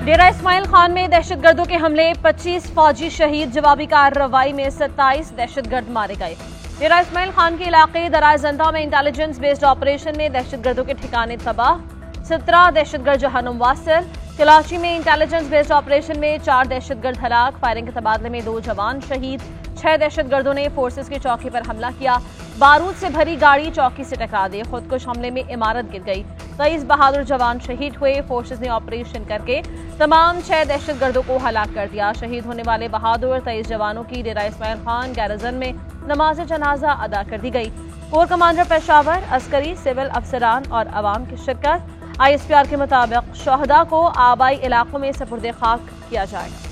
डेरा इस्माइल खान में दहशतगर्दों के हमले, 25 फौजी शहीद। जवाबी कार्रवाई में 27 दहशतगर्द मारे गए। डेरा इस्माइल खान के इलाके दराजंदा में इंटेलिजेंस बेस्ड ऑपरेशन में दहशतगर्दों के ठिकाने तबाह, 17 दहशतगर्द जहन्नुम वासिल। कराची में इंटेलिजेंस बेस्ड ऑपरेशन में 4 दहशतगर्द हलाक, फायरिंग के तबादले में 2 जवान शहीद। 6 दहशतगर्दों ने फोर्सेस की चौकी पर हमला किया, बारूद से भरी गाड़ी चौकी से टकरा दी। खुदकुश हमले में इमारत गिर गई, 23 बहादुर जवान शहीद हुए। फोर्सेस ने ऑपरेशन करके तमाम 6 दहशतगर्दों को हलाक कर दिया। शहीद होने वाले बहादुर 23 जवानों की डेरा इस्माइल खान गैरजन में नमाज जनाजा अदा कर दी गई। कोर कमांडर पेशावर, अस्करी, सिविल अफसरान और अवाम की शिरकत। ISPR के मुताबिक शहदा को आबाई इलाकों में सपुर्दे खाक किया जाएगा।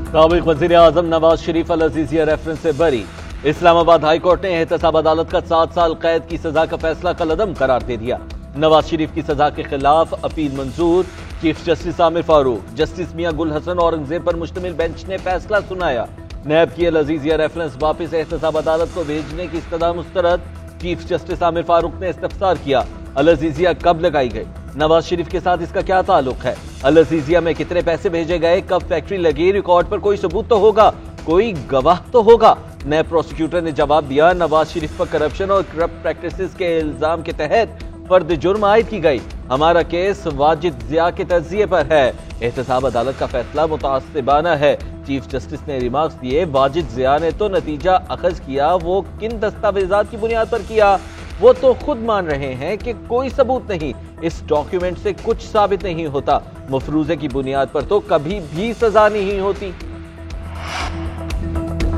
साबिक वज़ीर आज़म नवाज शरीफ अल अज़ीज़िया रेफरेंस से बरी। इस्लामाबाद हाई कोर्ट ने एहतसाब अदालत का 7 साल कैद की सजा का फैसला कलअदम करार दे दिया। नवाज शरीफ की सजा के खिलाफ अपील मंजूर। Chief justice Aamir Farooq, justice Mian Gul Hassan Aurangzeb पर मुश्तमिल बेंच ने फैसला सुनाया। नैब की अल अज़ीज़िया रेफरेंस वापिस एहतसाब अदालत को भेजने की इस्तदा मुस्तरद। चीफ जस्टिस आमिर फारूक ने इस्तफसार किया, अल अज़ीज़िया कब लगाई गई, नवाज शरीफ के साथ इसका क्या ताल्लुक है, अल अज़ीज़िया में कितने पैसे भेजे गए, कब फैक्ट्री लगी, रिकॉर्ड पर कोई सबूत तो होगा, कोई गवाह तो होगा। नैब प्रोसिक्यूटर ने जवाब दिया, नवाज शरीफ पर करप्शन और करप्ट प्रैक्टिसेस के इल्जाम के तहत फर्द जुर्म आयद की गई। हमारा केस वाजिद जिया के तज्जिए पर है। एहतसाब अदालत का फैसला मुतासिबाना है। चीफ जस्टिस ने रिमार्क्स दिए, वाजिद जिया ने तो नतीजा अखज किया, वो किन दस्तावेजात की बुनियाद पर किया, वो तो खुद मान रहे हैं कि कोई सबूत नहीं, इस डॉक्यूमेंट से कुछ साबित नहीं होता। मफरूजे की बुनियाद पर तो कभी भी सजा नहीं होती।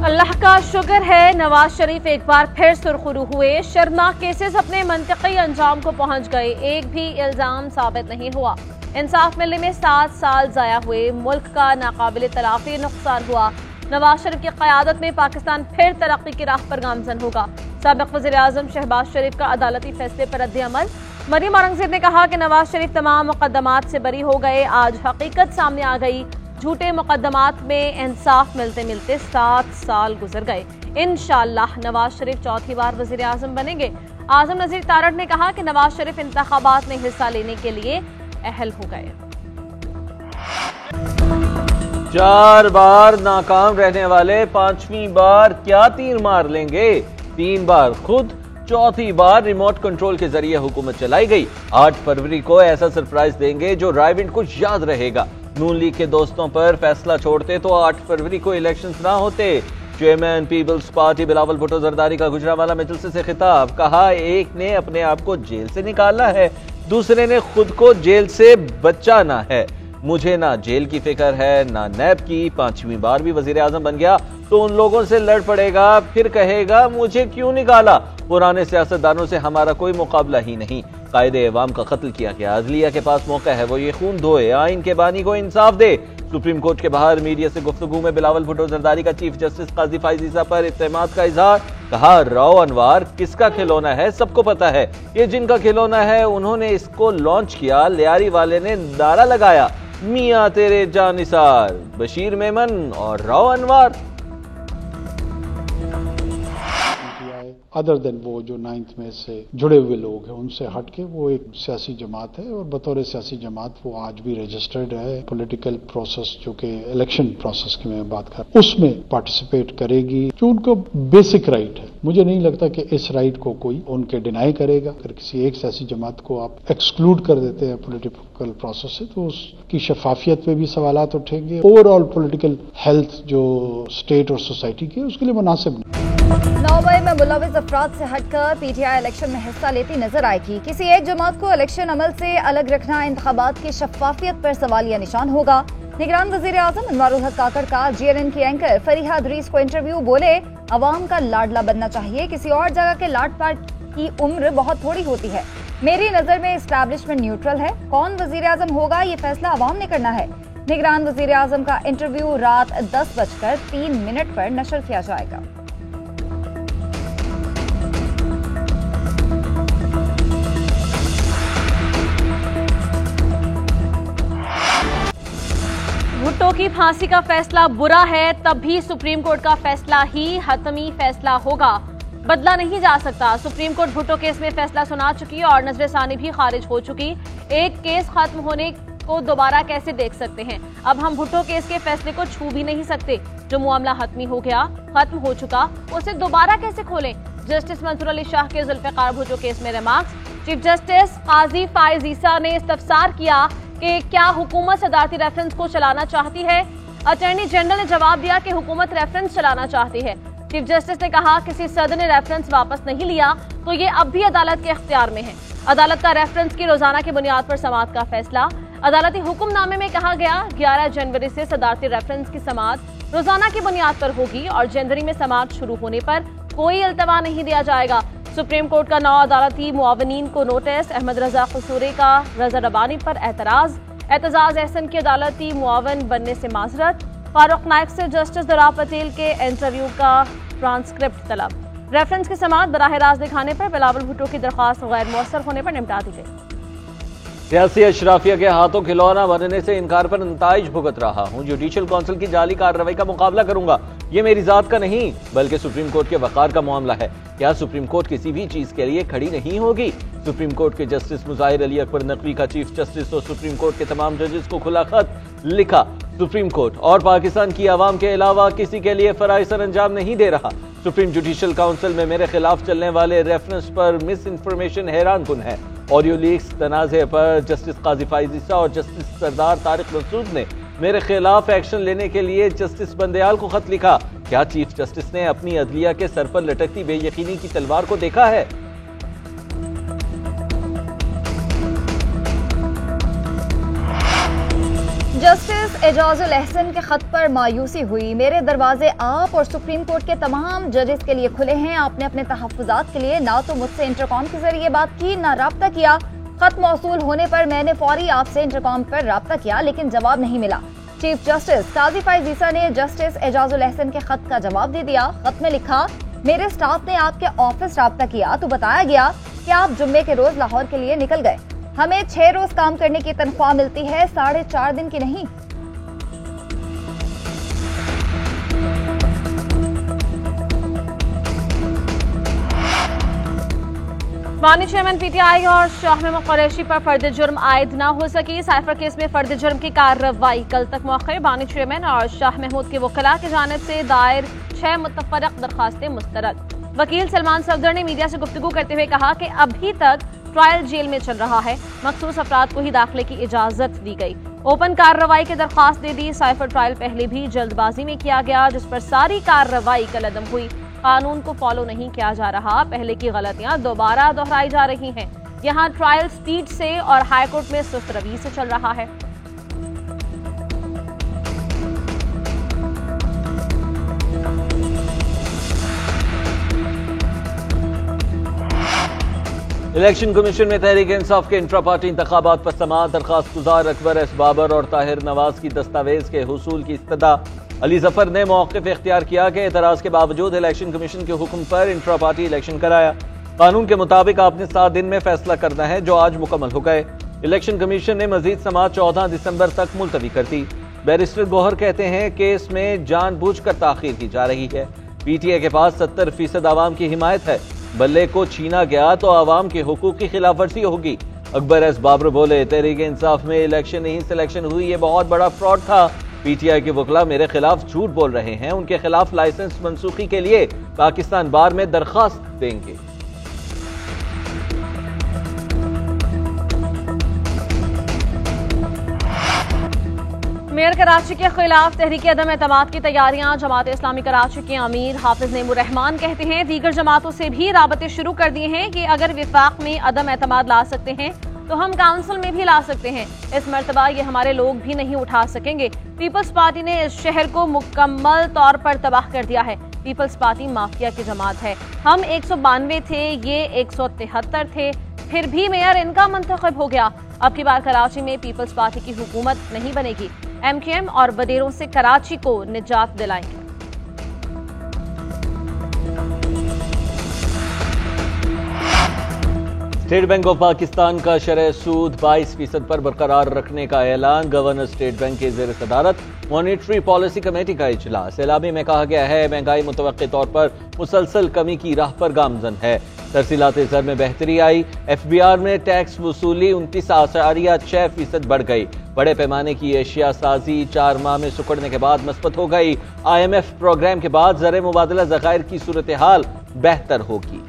अल्लाह का शुक्र है, नवाज शरीफ एक बार फिर सुरखरू हुए। शर्मनाक केसेस अपने मंतकी अंजाम को पहुंच गए, एक भी इल्जाम साबित नहीं हुआ। इंसाफ मिलने में 7 साल जाया हुए, मुल्क का नाकाबिल तलाफी नुकसान हुआ। नवाज शरीफ की क़यादत में पाकिस्तान फिर तरक्की की राह पर गामजन होगा। साबिक़ वज़ीर आज़म शहबाज शरीफ का अदालती फैसले पर रद्द-ए-अमल। मरीम औरंगज़ेब ने कहा कि नवाज शरीफ तमाम मुकदमात से बरी हो गए, आज हकीकत सामने आ गई। झूठे मुकदमात में इंसाफ मिलते मिलते 7 साल गुजर गए। इंशाअल्लाह नवाज शरीफ चौथी बार वज़ीर आज़म बनेंगे। आज़म नज़ीर तारड़ ने कहा कि नवाज शरीफ इंतखाबात में हिस्सा लेने के लिए अहल हो गए। 4 बार नाकाम रहने वाले 5वीं बार क्या तीर मार लेंगे। 3 बार खुद, चौथी बार रिमोट कंट्रोल के जरिए हुकूमत चलाई गई। 8 फरवरी को ऐसा सरप्राइज देंगे जो रायविंड को याद रहेगा। नून लीग के दोस्तों पर फैसला छोड़ते तो 8 फरवरी को इलेक्शंस ना होते। चेयरमैन पीपल्स पार्टी बिलावल भुट्टो जरदारी का गुजरांवाला मजलिस से खिताब, कहा एक ने अपने आप को जेल से निकालना है, दूसरे ने खुद को जेल से बचाना है। मुझे ना जेल की फिक्र है ना नैब की। 5वीं बार भी वजीर आजम बन गया तो उन लोगों से लड़ पड़ेगा, फिर कहेगा मुझे क्यों निकाला। पुराने सियासतदानों से हमारा कोई मुकाबला ही नहीं। कायदे अवाम का कत्ल किया गया, अदलिया के पास मौका है वो ये खून धोए, आइन के बानी को इंसाफ दे। सुप्रीम कोर्ट के बाहर मीडिया से गुफ्तगू में बिलावल भुट्टो जरदारी का चीफ जस्टिस काजी फाइज ईसा पर इत्तेमाद का इजहार, कहा राव अनवार किसका खिलौना है सबको पता है, ये जिनका खिलौना है उन्होंने इसको लॉन्च किया। लियारी वाले ने नारा लगाया, मियां तेरे जानिसार, बशीर मेमन और राव अनवार। अदर देन वो जो 9th में से जुड़े हुए लोग हैं उनसे हटके वो एक सियासी जमात है और बतौर सियासी जमात वो आज भी रजिस्टर्ड है। पॉलिटिकल प्रोसेस जो कि इलेक्शन प्रोसेस की मैं बात कर उसमें पार्टिसिपेट करेगी, जो उनका बेसिक राइट है। मुझे नहीं लगता कि इस राइट को कोई उनके डिनाई करेगा। अगर किसी एक सियासी जमात को आप एक्सक्लूड कर देते हैं पॉलिटिकल प्रोसेस से तो उसकी शफाफियत पे भी सवालात उठेंगे। ओवरऑल पॉलिटिकल हेल्थ जो स्टेट और सोसाइटी की उसके लिए मुनासिब नहीं। नौबई में मुलविस अफराद से हटकर पीटीआई इलेक्शन में हिस्सा लेती नजर आएगी। किसी एक जमात को इलेक्शन अमल से अलग रखना इंतखाबात की शफाफियत पर सवालिया निशान होगा। निगरान वजीर आजम अनवारुल हक काकड़ का GNN की एंकर फरीहा दरीस को इंटरव्यू, बोले अवाम का लाडला बनना चाहिए, किसी और जगह के लाड पाट की उम्र बहुत थोड़ी होती है। मेरी नजर में एस्टैब्लिशमेंट न्यूट्रल है, कौन वजीर आजम होगा ये फैसला अवाम ने करना है। निगरान वजीर आजम का इंटरव्यू रात 10:03 पर नशर किया जाएगा। भुट्टो की फांसी का फैसला बुरा है, तब भी सुप्रीम कोर्ट का फैसला ही हतमी फैसला होगा। बदला नहीं जा सकता। सुप्रीम कोर्ट भुट्टो केस में फैसला सुना चुकी और नजरसानी भी खारिज हो चुकी। एक केस खत्म होने को दोबारा कैसे देख सकते हैं? अब हम भुट्टो केस के फैसले को छू भी नहीं सकते। जो मामला हतमी हो गया, खत्म हो चुका, उसे दोबारा कैसे खोलें? जस्टिस मंसूर अली शाह के जुल्फिकार भुट्टो केस में रिमार्क्स। चीफ जस्टिस काजी फाइज ईसा ने इस्तफसार किया कि क्या हुकूमत सदारती रेफरेंस को चलाना चाहती है? अटॉर्नी जनरल ने जवाब दिया कि हुकूमत रेफरेंस चलाना चाहती है। चीफ जस्टिस ने कहा किसी सदर ने रेफरेंस वापस नहीं लिया तो ये अब भी अदालत के इख्तियार में है। अदालत का रेफरेंस की रोजाना की बुनियाद पर समाअत का फैसला। अदालती हुक्मनामे में कहा गया 11 जनवरी से सदारती रेफरेंस की समाअत रोजाना की बुनियाद पर होगी और जनवरी में समाअत शुरू होने पर कोई इल्तवा नहीं दिया जाएगा। सुप्रीम कोर्ट का 9 अदालती मुआवनीन को नोटिस। अहमद रजा कसूरी का रजा रबानी पर एतराज। एतजाज एहसन की अदालती मुआवन बनने से माजरत। फारूक नाइक से जस्टिस दरा पटेल के इंटरव्यू का ट्रांसक्रिप्ट तलब। रेफरेंस की समाअत बराह रास्त दिखाने पर बिलावल भुट्टो की दरख्वास्त गैर मुअस्सर होने पर निपटा दी गई। सियासी अशराफिया के हाथों खिलौना बनने से इनकार पर नताइज भुगत रहा हूं। जुडिशल काउंसिल की जाली कार्रवाई का मुकाबला करूंगा। ये मेरी जात का नहीं बल्कि सुप्रीम कोर्ट के वकार का मामला है। क्या सुप्रीम कोर्ट किसी भी चीज के लिए खड़ी नहीं होगी? सुप्रीम कोर्ट के जस्टिस मुजाहिर अली अकबर नकवी का चीफ जस्टिस और सुप्रीम कोर्ट के तमाम जजेस को खुला खत लिखा। सुप्रीम कोर्ट और पाकिस्तान की आवाम के अलावा किसी के लिए फराइज सर अंजाम नहीं दे रहा। सुप्रीम जुडिशल काउंसिल में मेरे खिलाफ चलने वाले रेफरेंस पर मिस इन्फॉर्मेशन हैरान कुन है। ऑडियो लीक्स तनाज़े पर जस्टिस काजी फाइज ईसा और जस्टिस सरदार तारिक मसूद ने मेरे खिलाफ एक्शन लेने के लिए जस्टिस बंदयाल को खत लिखा। क्या चीफ जस्टिस ने अपनी अदलिया के सर पर लटकती बेयकीनी की तलवार को देखा है? जस्टिस एजाजुल एहसन के खत पर मायूसी हुई। मेरे दरवाजे आप और सुप्रीम कोर्ट के तमाम जजेस के लिए खुले हैं। आपने अपने तहफ्फुजात के लिए ना तो मुझसे इंटरकॉम के जरिए बात की ना राब्ता किया। खत मौसूल होने पर मैंने फौरी आपसे इंटरकॉम पर राब्ता किया लेकिन जवाब नहीं मिला। चीफ जस्टिस काजी फाइज ईसा ने जस्टिस एजाजुल एहसन के खत का जवाब दे दिया। खत में लिखा, मेरे स्टाफ ने आपके ऑफिस राब्ता किया तो बताया गया कि आप जुम्मे के रोज लाहौर के लिए निकल गए। हमें 6 रोज काम करने की तनख्वाह मिलती है, 4.5 दिन की नहीं। बानी चेयरमैन पीटीआई और शाह महमूद कुरैशी पर फर्द जुर्म आयद न हो सकी। साइफर केस में फर्द जुर्म की कार्रवाई कल तक मौके। बानी चेयरमैन और शाह महमूद के वकला की जानिब से दायर 6 मुतफरक दरखास्तें मुस्तरद। वकील सलमान सफदर ने मीडिया से गुफ्तगू करते हुए कहा कि अभी तक ट्रायल जेल में चल रहा है। मखसूस अफराद को ही दाखिले की इजाजत दी गई। ओपन कार्रवाई की दरखास्त दे दी। साइफर ट्रायल पहले भी जल्दबाजी में किया गया जिस पर सारी कार्रवाई कलअदम हुई। कानून को फॉलो नहीं किया जा रहा। पहले की गलतियां दोबारा दोहराई जा रही हैं। यहाँ ट्रायल स्पीड से और हाईकोर्ट में सुस्त रवि से चल रहा है। इलेक्शन कमीशन में तहरीक इंसाफ के इंट्रा पार्टी इंतखाबात पर समाअत। दरखास्त गुजार अकबर एस बाबर और ताहिर नवाज की दस्तावेज के हुसूल की इस्तदा। अली जफर ने मौक़िफ़ इख्तियार किया कि एतराज के बावजूद इलेक्शन कमीशन के हुक्म पर इंट्रा पार्टी इलेक्शन कराया। कानून के मुताबिक आपने 7 दिन में फैसला करना है जो आज मुकम्मल हो गए। इलेक्शन कमीशन ने मजीद समाअत 14 दिसंबर तक मुलतवी कर दी। बैरिस्टर गौहर कहते हैं केस में जानबूझकर ताखीर की जा रही है। पीटीए के पास 70% आवाम की हिमायत है। बल्ले को छीना गया तो आवाम के हुकूक की खिलाफ वर्जी होगी। अकबर एस बाबर बोले, तहरीक इंसाफ में इलेक्शन नहीं सिलेक्शन हुई, ये बहुत बड़ा फ्रॉड था। पीटीआई के वकला मेरे खिलाफ झूठ बोल रहे हैं। उनके खिलाफ लाइसेंस मनसूखी के लिए पाकिस्तान बार में दरखास्त देंगे। मेयर कराची के खिलाफ तहरीक अदम एतमाद की तैयारियां। जमात इस्लामी कराची के अमीर हाफिज नेमुर रहमान कहते हैं दीगर जमातों से भी राबते शुरू कर दिए हैं कि अगर विफाक में अदम एतमाद ला सकते हैं तो हम काउंसिल में भी ला सकते हैं। इस मर्तबा ये हमारे लोग भी नहीं उठा सकेंगे। पीपल्स पार्टी ने इस शहर को मुकम्मल तौर पर तबाह कर दिया है। पीपल्स पार्टी माफिया की जमात है। हम 192 थे, ये 173 थे, फिर भी मेयर इनका मुंतखब हो गया। अब की बार कराची में पीपल्स पार्टी की हुकूमत नहीं बनेगी। एमकेएम और बदेरों से कराची को निजात दिलाएंगे। स्टेट बैंक ऑफ पाकिस्तान का शरह सूद 22% पर बरकरार रखने का ऐलान। गवर्नर स्टेट बैंक के ज़ेर सदारत मॉनिटरी पॉलिसी कमेटी का इजलास। एलामी में कहा गया है महंगाई मुतवक्के तौर पर मुसलसल कमी की राह पर गामजन है। तरसीलात ज़र में बेहतरी आई। FBR में टैक्स वसूली 29.6% बढ़ गई। बड़े पैमाने की एशिया साजी 4 माह में सुकड़ने के बाद मस्बत हो गई। IMF प्रोग्राम के बाद ज़र मुबादला ज़खायर की सूरत हाल बेहतर होगी।